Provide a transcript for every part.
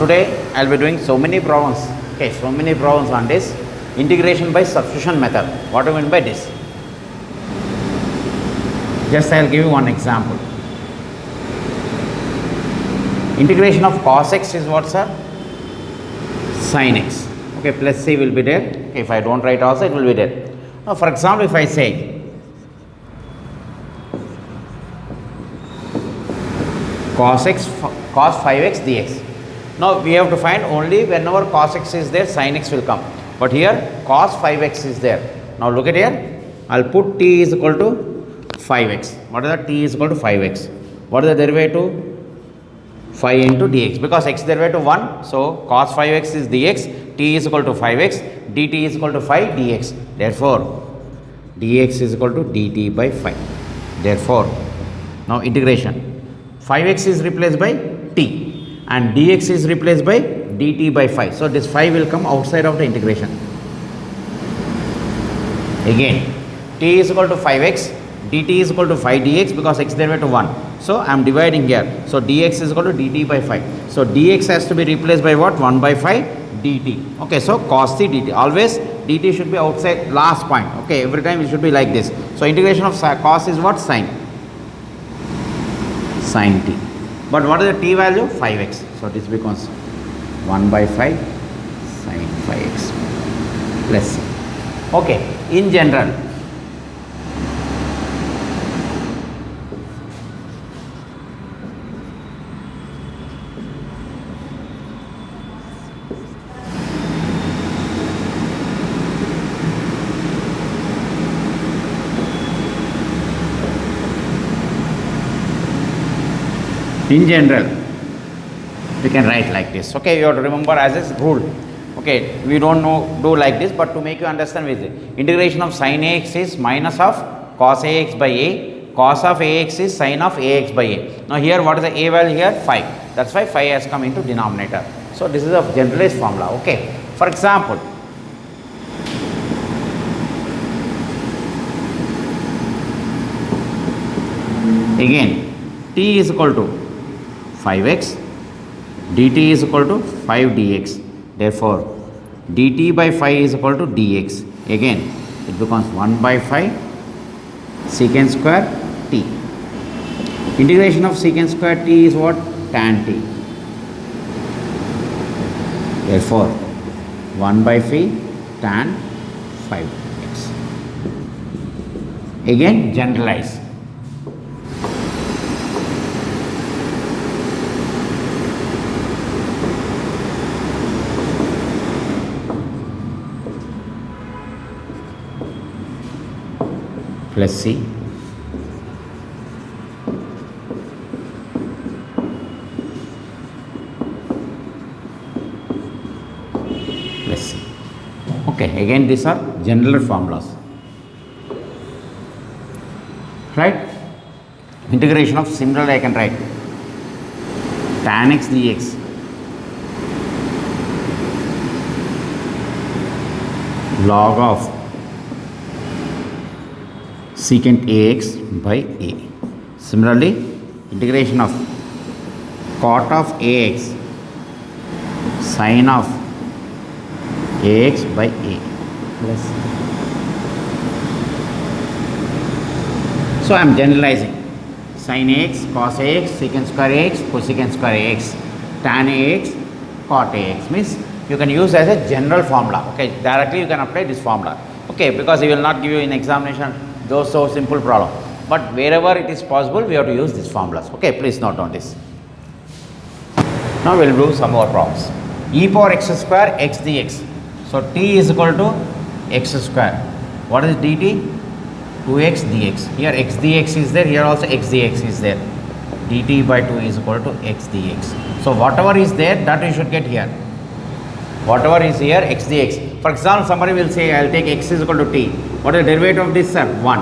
Today I will be doing so many problems. Okay, so many problems on this integration by substitution method. What do I mean by this? Just I will give you one example. Integration of cos x is what, sir? Sin x. Okay, plus c will be there. Okay, if I don't write also, it will be there. Now, for example, if I say cos x, cos 5x dx. Now we have to find only whenever cos x is there, sin x will come. But here cos 5x is there. Now look at here. I'll put t is equal to 5x. What is that? T is equal to 5x. What is the derivative? 5 into dx. Because x derivative 1. So cos 5x is dx. T is equal to 5x. dt is equal to 5 dx. Therefore dx is equal to dt by 5. Therefore now integration. 5x is replaced by t and dx is replaced by dt by 5. So this 5 will come outside of the integration. Again t is equal to 5x, dt is equal to 5 dx because x derivative 1. So I am dividing here. So dx is equal to dt by 5. So dx has to be replaced by what? 1 by 5 dt. Okay, so cos t dt. Always dt should be outside last point. Okay, every time it should be like this. So integration of cos is what? Sin t. But what is the t value? 5x. So this becomes 1 by 5 sin 5x plus c. Okay, in general, we can write like this. Okay, you have to remember as a rule. Okay, we don't do like this, but to make you understand with it, integration of sin ax is minus of cos ax by a, cos of ax is sin of ax by a. Now here what is the a value here? 5. That's why 5 has come into denominator. So this is a generalized formula. Okay, for example, again t is equal to 5x, dt is equal to 5 dx. Therefore dt by 5 is equal to dx. Again it becomes 1 by 5 secant square t. Integration of secant square t is what? Tan t. Therefore 1 by 5 tan 5x. Again generalize. Plus c plus c. Okay, again these are general formulas, right? Integration of, similarly I can write tan x dx log of secant ax by a. Similarly, integration of cot of ax sin of ax by a plus. So I am generalizing sin ax, cos ax, secant square ax, cosecant square ax, tan ax, cot ax. Means you can use as a general formula. Okay, directly you can apply this formula. Okay, because he will not give you in examination those so simple problem, but wherever it is possible we have to use these formulas. Okay, please note on this. Now we will do some more problems. E power x square x dx. So t is equal to x square. What is dt? 2x dx. Here x dx is there, here also x dx is there. dt by 2 is equal to x dx. So whatever is there, that you should get here. Whatever is here, x dx. For example, somebody will say I will take x is equal to t. What is the derivative of this, sir? 1,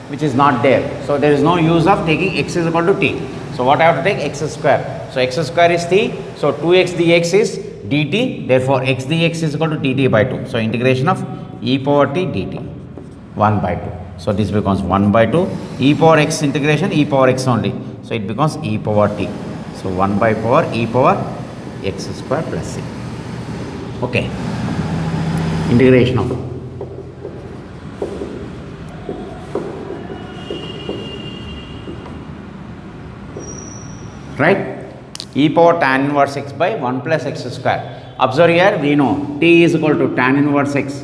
which is not there. So there is no use of taking x is equal to t. So what I have to take? X square. So x square is t. So 2x dx is dt. Therefore x dx is equal to dt by 2. So integration of e power t dt 1 by 2. So this becomes 1 by 2 e power x integration e power x only. So it becomes e power t. So 1 by power e power x square plus c. Okay. Integration of right, e power tan inverse x by 1 plus x square. Observe here, we know t is equal to tan inverse x.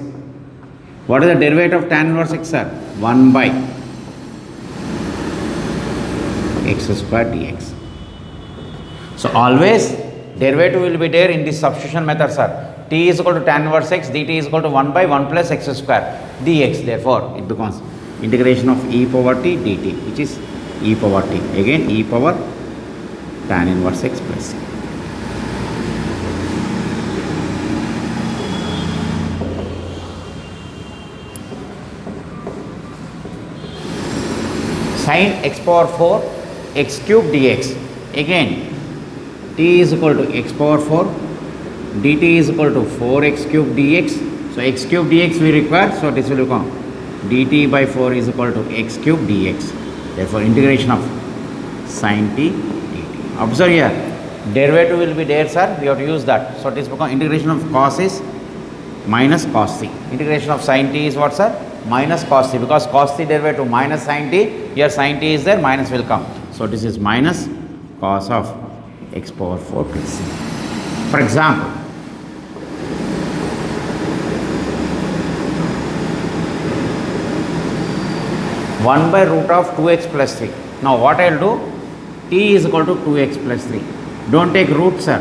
What is the derivative of tan inverse x, sir? 1 by x square dx. So always derivative will be there in this substitution method, sir. T is equal to tan inverse x, dt is equal to 1 by 1 plus x square dx. Therefore it becomes integration of e power t dt, which is e power t, again e power tan inverse x plus c. Sin x power 4 x cube dx. Again t is equal to x power 4, dt is equal to 4x cube dx. So x cube dx we require, so this will become dt by 4 is equal to x cube dx. Therefore integration of sin t dt. Observe here, derivative will be there, sir, we have to use that. So it is become integration of cos is minus cos c. Integration of sin t is what, sir? Minus cos c, because cos c derivative minus sin t, here sin t is there, minus will come. So this is minus cos of x power 4 plus c. For example, one by root of 2x plus 3. Now what I will do, t is equal to 2x plus 3. Don't take root, sir.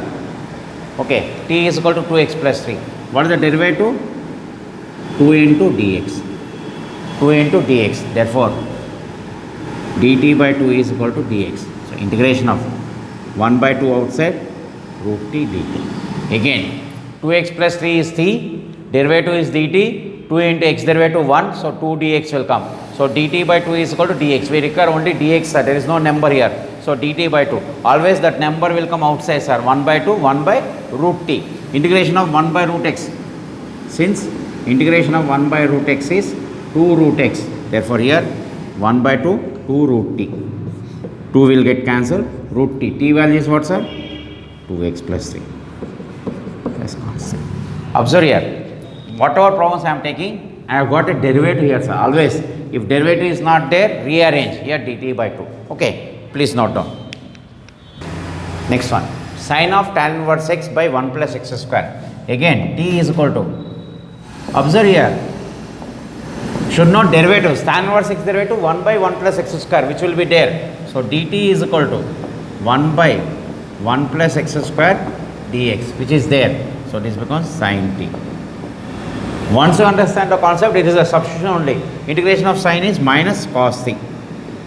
Okay, t is equal to 2x plus 3. What is the derivative? 2 into dx. 2 into dx. Therefore, dt by 2 is equal to dx. So integration of 1 by 2 outside, root t dt. Again, 2x plus 3 is t, derivative is dt, 2 into x derivative 1, so 2 dx will come. So dt by 2 is equal to dx. We require only dx, sir. There is no number here. So dt by 2. Always that number will come outside, sir. 1 by 2, 1 by root t. Integration of 1 by root x. Since integration of 1 by root x is 2 root x. Therefore here 1 by 2, 2 root t. 2 will get cancelled. Root t. T value is what, sir? 2x plus 3. Plus constant. Observe here. Whatever problems I am taking, I have got a derivative here, sir. Always. If derivative is not there, rearrange. Here dt by 2. Okay. Please note down. Next one. Sin of tan inverse x by 1 plus x square. Again, t is equal to. Observe here. Should not derivatives. Tan inverse x derivative 1 by 1 plus x square, which will be there. So dt is equal to 1 by 1 plus x square dx, which is there. So this becomes sin t. Once you understand the concept, it is a substitution only. Integration of sin is minus cos t.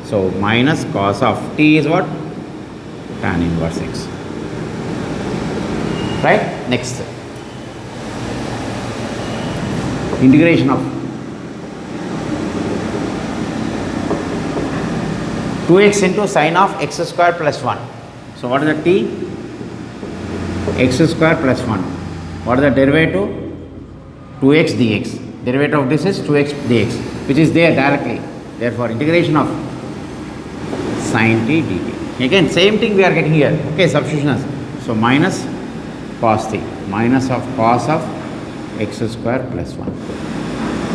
So minus cos of t is what? Tan inverse x. Right? Next. Integration of 2x into sin of x square plus 1. So what is the t? X square plus 1. What is the derivative? 2x dx. Derivative of this is 2x dx, which is there directly. Therefore integration of sin t dt. Again same thing we are getting here. Okay, substitution. So minus cos t, minus of cos of x square plus 1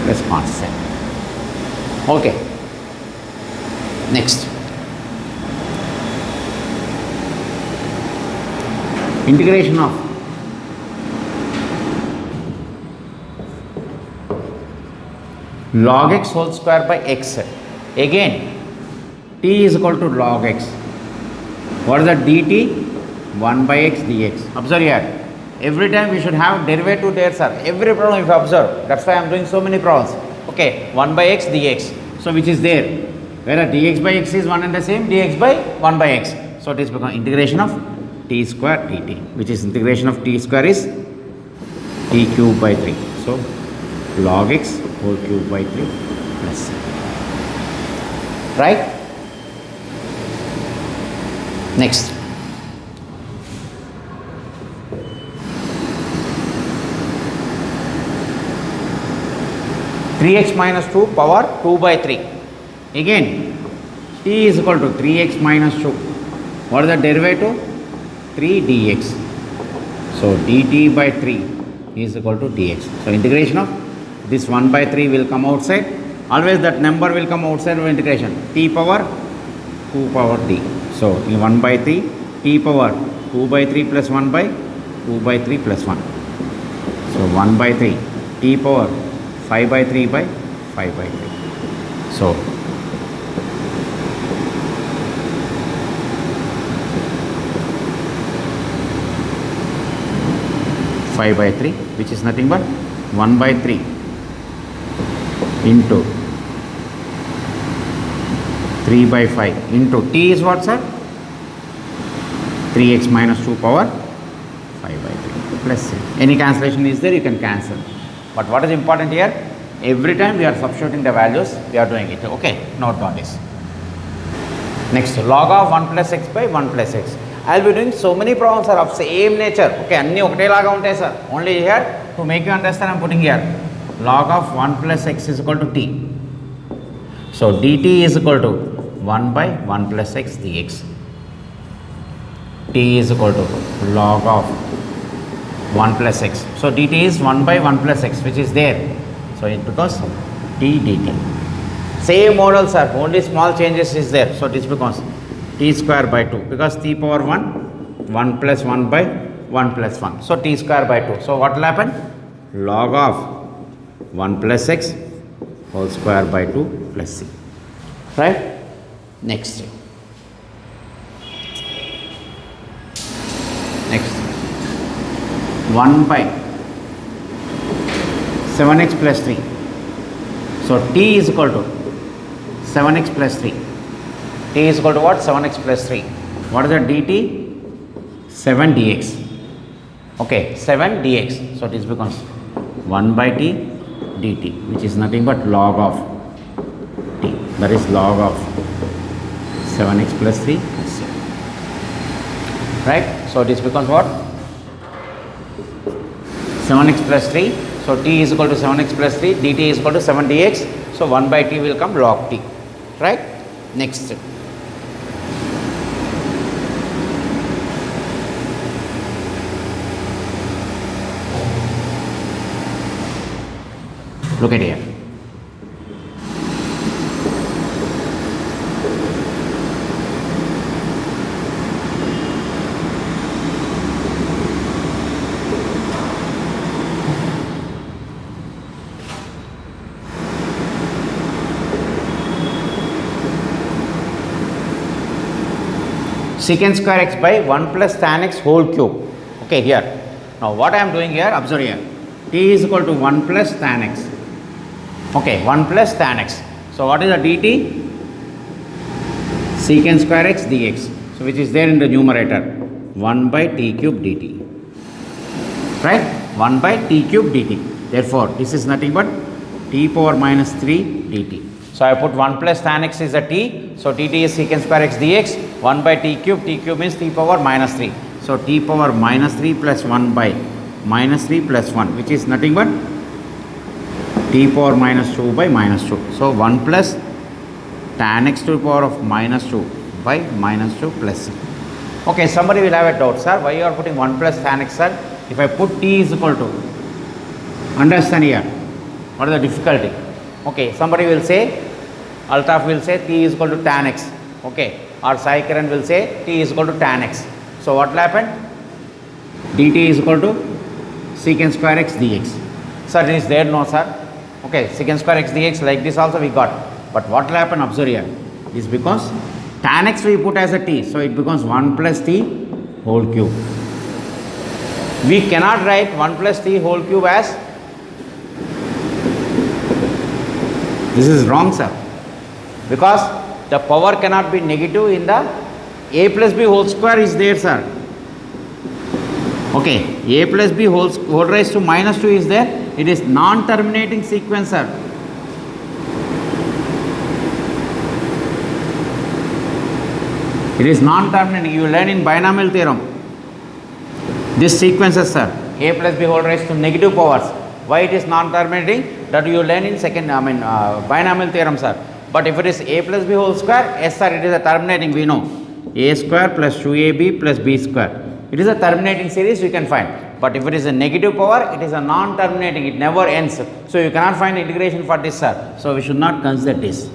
plus constant. Okay. Next. Integration of log x whole square by x. Again, t is equal to log x. What is the dt? 1 by x dx. Observe here. Every time we should have derivative there, sir. Every problem if you observe. That's why I am doing so many problems. Okay, 1 by x dx. So which is there. Whereas dx by x is one and the same, dx by 1 by x. So it is become integration of t square dt, which is integration of t square is t cube by 3. So log x whole cube by 3 plus. Right? Next. Three x minus 2 power 2 by 3. Again, t is equal to 3x minus 2. What is the derivative? 3 dx. So dt by 3 is equal to dx. So integration of this 1 by 3 will come outside. Always that number will come outside of integration. T power 2 power d. So in 1 by 3, t power 2 by 3 plus 1 by 2 by 3 plus 1. So 1 by 3, t power 5 by 3 by 5 by 3. So 5 by 3, which is nothing but 1 by 3 into 3 by 5 into t is what, sir? 3x minus 2 power 5 by 3 plus c. Any cancellation is there, you can cancel. But what is important here? Every time we are substituting the values, we are doing it. Okay, note down this. Next, log of 1 plus x by 1 plus x. I will be doing so many problems, sir, of same nature. Okay, anni okate laga untayi, sir. Only here to make you understand, I am putting here log of 1 plus x is equal to t. So dt is equal to 1 by 1 plus x dx. T is equal to log of 1 plus x. So dt is 1 by 1 plus x, which is there. So it becomes t dt. Same model, sir, only small changes is there. So this becomes t square by 2, because t power 1, 1 plus 1 by 1 plus 1. So t square by 2. So what will happen? Log of 1 plus x whole square by 2 plus c. Right? Next. Next. 1 by 7x plus 3. So t is equal to 7x plus 3. T is equal to what? 7x plus 3. What is the dt? 7 dx. Okay, 7 dx. So this becomes 1 by t dt, which is nothing but log of t. That is log of 7x plus 3 plus c. Right? So this becomes what? 7x plus 3. So t is equal to 7x plus 3. dt is equal to 7 dx. So 1 by t will come log t. Right? Next. Look at here. Secant square x by 1 plus tan x whole cube. Okay, here. Now what I am doing here, observe here. T is equal to 1 plus tan x. Okay, 1 plus tan x. So what is the dt? Secant square x dx. So which is there in the numerator. 1 by t cube dt. Right? 1 by t cube dt. Therefore, this is nothing but t power minus 3 dt. So I put 1 plus tan x is a t. So dt is secant square x dx. 1 by t cube means t power minus 3. So t power minus 3 plus 1 by minus 3 plus 1, which is nothing but t power minus 2 by minus 2. So 1 plus tan x to the power of minus 2 by minus 2 plus c. Okay, somebody will have a doubt, sir, why you are putting 1 plus tan x, sir? If I put t is equal to, understand here, what is the difficulty? Okay, somebody will say, Altaf will say t is equal to tan x. Okay, or Sai Kiran will say t is equal to tan x. So what will happen? dt is equal to secant square x dx. Sir, it is there? No, sir. Okay, secant square x dx like this also we got. But what will happen? Observe here. This because tan x we put as a t. So it becomes 1 plus t whole cube. We cannot write 1 plus t whole cube as, this is wrong, sir. Because the power cannot be negative in the a plus b whole square is there, sir. Okay, a plus b whole raised to minus 2 is there. It is non-terminating sequence, sir. It is non-terminating. You learn in binomial theorem. This sequences, sir. A plus b whole raised to negative powers. Why it is non-terminating? That you learn in binomial theorem, sir. But if it is a plus b whole square, yes, sir, it is a terminating, we know. A square plus 2ab plus b square. It is a terminating series, you can find. But if it is a negative power, it is a non-terminating, it never ends. So you cannot find integration for this, sir. So we should not consider this.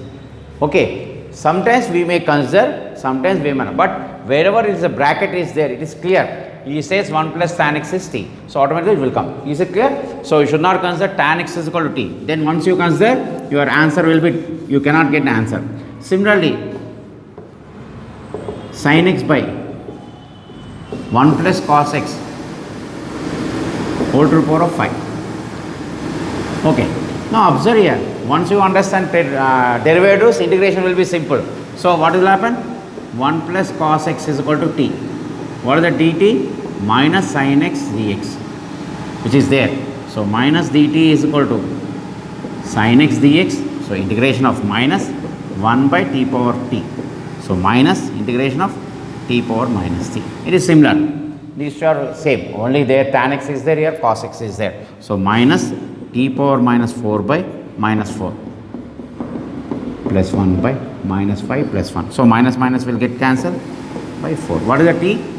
Okay. Sometimes we may consider, sometimes we may not. But wherever it is a bracket is there, it is clear. He says 1 plus tan x is t. So automatically it will come. Is it clear? So you should not consider tan x is equal to t. Then once you consider, your answer will be, you cannot get an answer. Similarly, sin x by 1 plus cos x whole to the power of 5. Okay. Now observe here, once you understand derivatives, integration will be simple. So what will happen? 1 plus cos x is equal to t. What is the dt? Minus sin x dx, which is there. So minus dt is equal to sin x dx. So integration of minus 1 by t power t. So minus integration of t power minus t. It is similar. These two are same. Only there tan x is there, here cos x is there. So minus t power minus 4 by minus 4 plus 1 by minus 5 plus 1. So minus minus will get cancelled by 4. What is the t?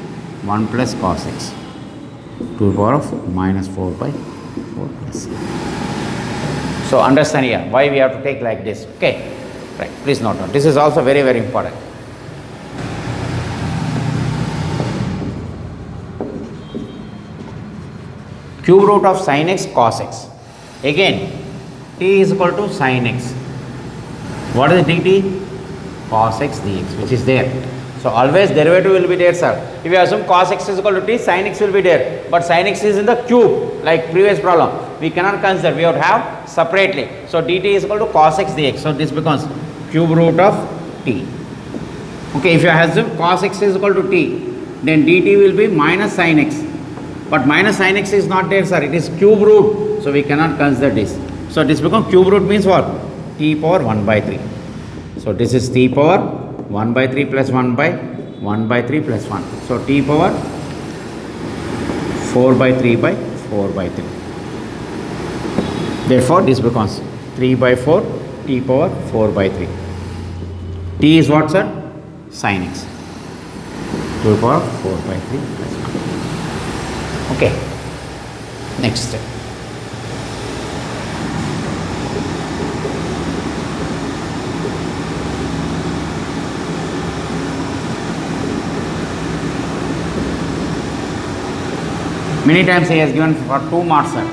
1 plus cos x to the power of minus 4 by 4 plus. So understand here why we have to take like this. Okay. Right. Please note down. This is also very, very important. Cube root of sin x cos x. Again, t is equal to sin x. What is dt? Cos x dx, which is there. So always derivative will be there, sir. If you assume cos x is equal to t, sin x will be there. But sin x is in the cube, like previous problem. We cannot consider. We have to have separately. So dt is equal to cos x dx. So this becomes cube root of t. Okay, if you assume cos x is equal to t, then dt will be minus sin x. But minus sin x is not there, sir. It is cube root. So we cannot consider this. So this becomes cube root means what? T power 1 by 3. So this is t power 1 by 3 plus 1 by 1 by 3 plus 1. So t power 4 by 3 by 4 by 3. Therefore this becomes 3 by 4 t power 4 by 3. T is what, sir? Sin x to the power 4 by 3 plus 1. Okay. Next step. Many times he has given for 2 marks, sir.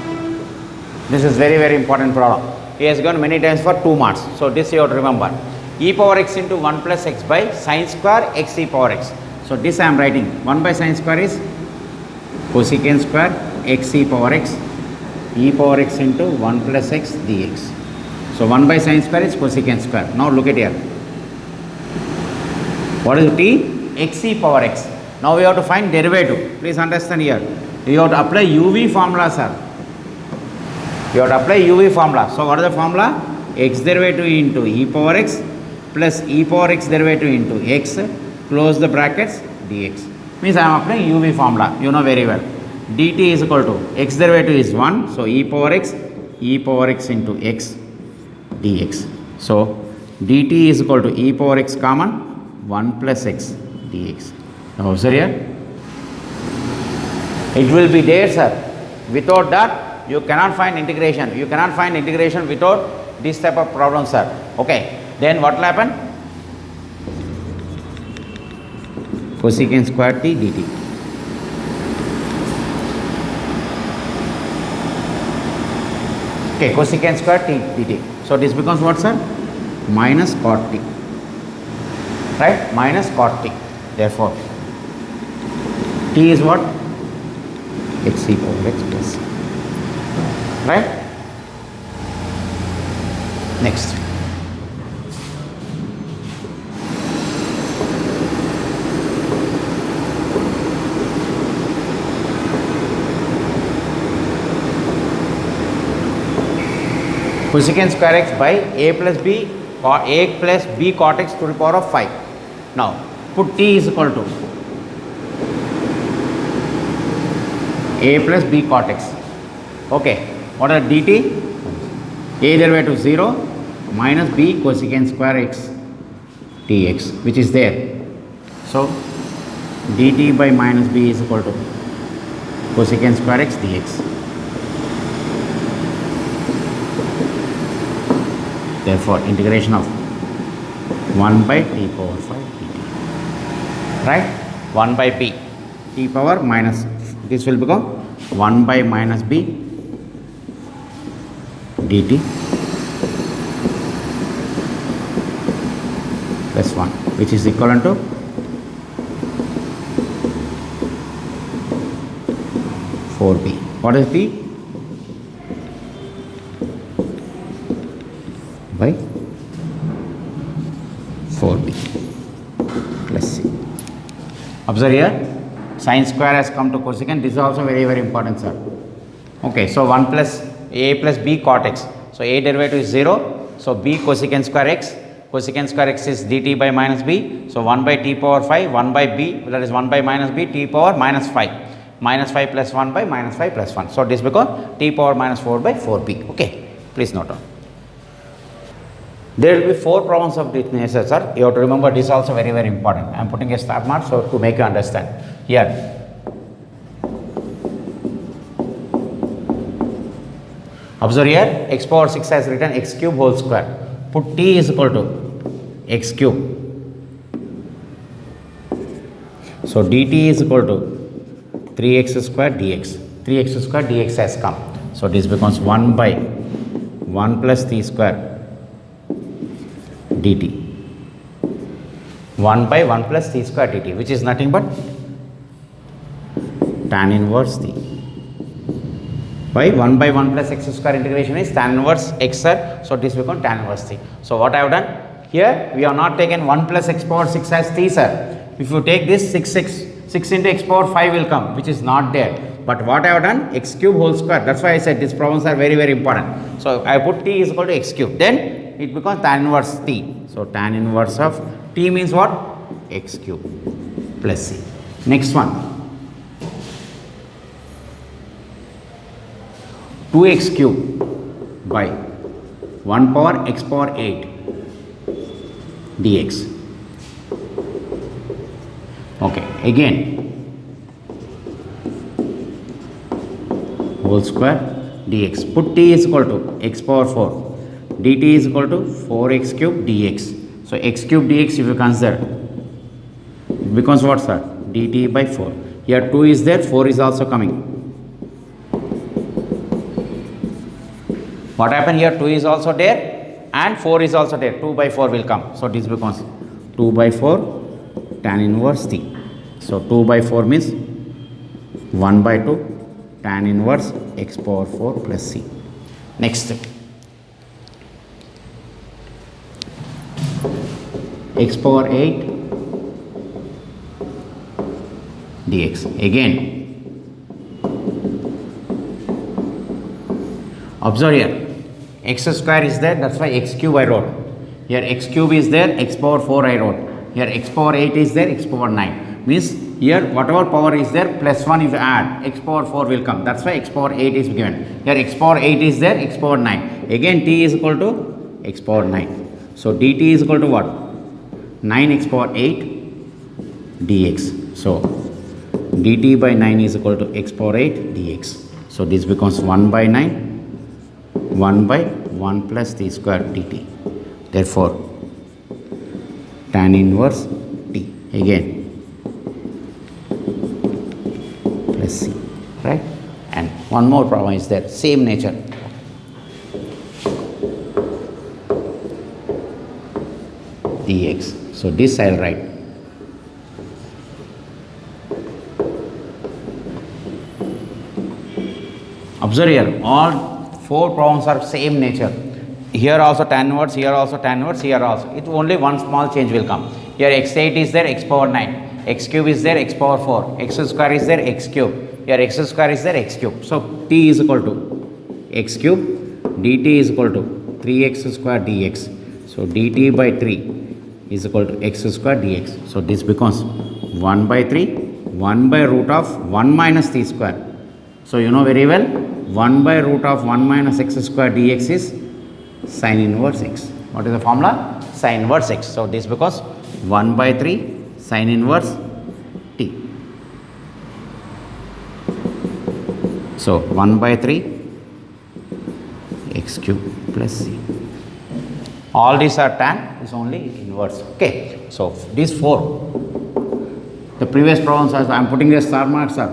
This is very, very important problem. He has given many times for 2 marks. So this you have to remember. E power x into 1 plus x by sin square x e power x. So this I am writing. 1 by sin square is cosecant square x e power x. E power x into 1 plus x dx. So 1 by sin square is cosecant square. Now look at here. What is t? X e power x. Now we have to find derivative. Please understand here. You have to apply UV formula, sir. You have to apply UV formula. So what is the formula? X derivative into e power x plus e power x derivative into x, close the brackets, dx. Means I am applying UV formula. You know very well. dt is equal to x derivative is 1. So e power x into x dx. So dt is equal to e power x common 1 plus x dx. Now observe here. It will be there, sir. Without that, you cannot find integration. You cannot find integration without this type of problem, sir. Okay. Then what will happen? Cosecant square t dt. Okay, cosecant square t dt. So this becomes what, sir? Minus cot t. Right? Minus cot t. Therefore, t is what? X e power x plus. Right? Next. Cosecant square x by a plus b cot x to the power of 5. Now put t is equal to a plus b cot x. Okay. What are dt? A derivative 0 minus b cosecant square x dx, which is there. So dt by minus b is equal to cosecant square x dx. Therefore, integration of 1 by t power 5 dt. Right? 1 by b t power minus, this will become 1 by minus b dt plus 1, which is equivalent to 4b. What is b? By 4b plus c. Observe here, sine square has come to cosecant. This is also very, very important, sir. Okay, so 1 plus a plus b cot x. So a derivative is 0. So b cosecant square x. Cosecant square x is dt by minus b. So 1 by t power 5, 1 by b, that is 1 by minus b, t power minus 5. Minus 5 plus 1 by minus 5 plus 1. So this becomes t power minus 4 by 4b. Okay, please note down. There will be 4 problems of this nature, sir. You have to remember, this is also very, very important. I am putting a star mark so to make you understand. Here, observe here, x power 6 has written x cube whole square. Put t is equal to x cube. So dt is equal to 3x square dx. 3x square dx has come. So this becomes 1 by 1 plus t square dt. 1 by 1 plus t square dt, which is nothing but tan inverse t. By 1 by 1 plus x square integration is tan inverse x, sir. So this becomes tan inverse t. So what I have done here, we have not taken 1 plus x power 6 as t, sir. If you take this 6 into x power 5 will come, which is not there. But what I have done, x cube whole square. That's why I said these problems are very, very important. So I put t is equal to x cube. Then it becomes tan inverse t. So tan inverse of t means what? X cube plus c. Next one, 2x cube by 1 power x power 8 dx. Okay, again whole square dx. Put t is equal to x power 4. dt is equal to 4x cube dx. So x cube dx, if you consider, it becomes what, sir? dt by 4. Here 2 is there, 4 is also coming. What happened here? 2 is also there and 4 is also there. 2 by 4 will come. So this becomes 2 by 4 tan inverse t. So 2 by 4 means 1 by 2 tan inverse x power 4 plus c. Next, x power 8 dx. Again, observe here, x square is there, that's why x cube I wrote. Here x cube is there, x power 4 I wrote. Here x power 8 is there, x power 9. Means here whatever power is there plus 1 if you add, x power 4 will come. That's why x power 8 is given. Here x power 8 is there, x power 9. Again t is equal to x power 9. So dt is equal to what? 9x power 8 dx. So dt by 9 is equal to x power 8 dx. So this becomes 1 by 9, 1 by 1 plus t square dt. Therefore, tan inverse t again plus c, right? And one more problem is there, same nature. Dx. So this I will write. Observe here, all 4 problems are same nature. Here also tan inverse, here also tan inverse, here also. It only one small change will come. Here x8 is there, x power 9. X cube is there, x power 4. X square is there, x cube. Here x square is there, x cube. So t is equal to x cube, dt is equal to 3x square dx. So dt by 3 is equal to x square dx. So this becomes 1 by 3, 1 by root of 1 minus t square. So you know very well, 1 by root of 1 minus x square dx is sin inverse x. What is the formula? Sin inverse x. So this becomes 1 by 3 sin inverse t. So 1 by 3 x cube plus c. All these are tan is only inverse. Okay. So these 4. The previous problems I am putting the star marks are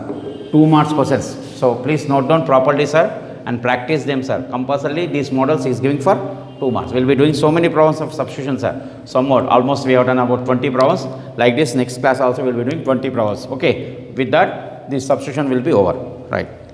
2 marks questions. So please note down properly, sir, and practice them, sir. Compulsorily these models is giving for 2 marks. We will be doing so many problems of substitution, sir. Some more. Almost we have done about 20 problems. Like this, next class also we will be doing 20 problems. Okay. With that, this substitution will be over. Right.